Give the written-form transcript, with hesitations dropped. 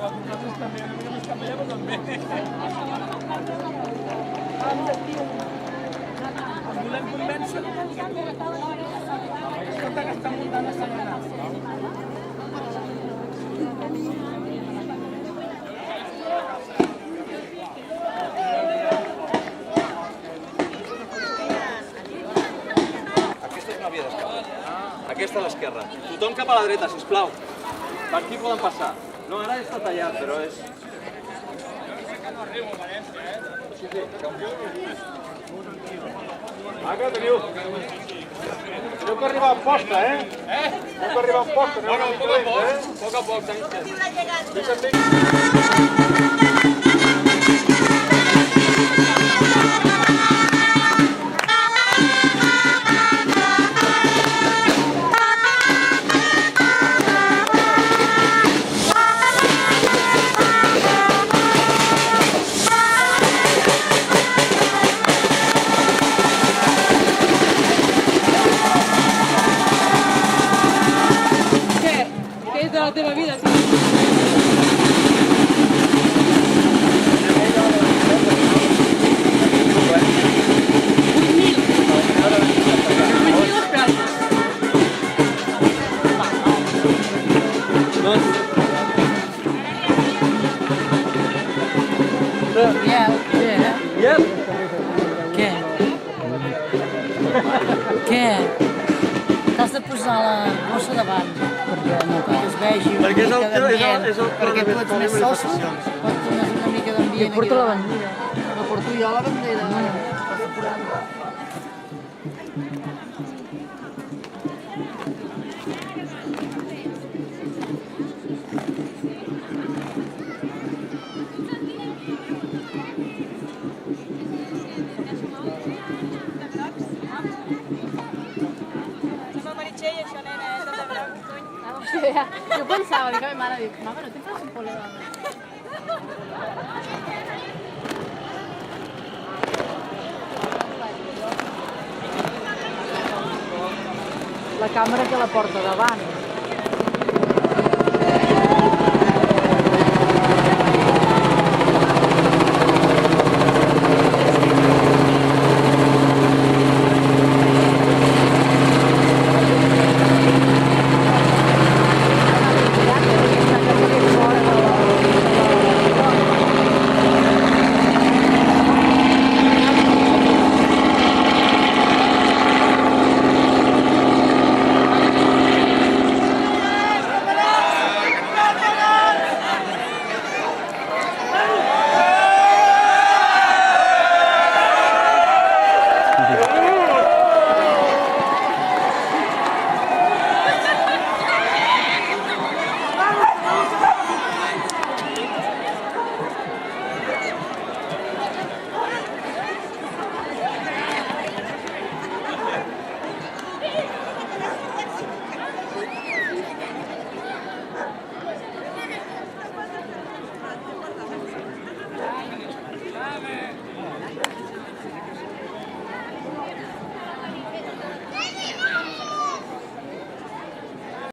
Nosaltres també, una mica més canviava també. Ens volem convèncer. Escolta que està muntant a Sanyana. Aquesta a l'esquerra. Tothom cap a la dreta, sisplau. Per aquí poden passar. No, ara està tallat, però és... Ara teniu que arribar a posta, Teniu que arribar a posta. Bueno, poc a poc, tenim temps. La teva vida, sí. Què? T'has de posar la bossa davant. Que es vegi una mica d'ambient, perquè tu ets més soso, pots donar una mica d'ambient. Jo porto la bandera. No porto jo la bandera. Jo pensava, dic a mi mare, dic, mama, no te'n fas un polo de... La càmera que la porta davant.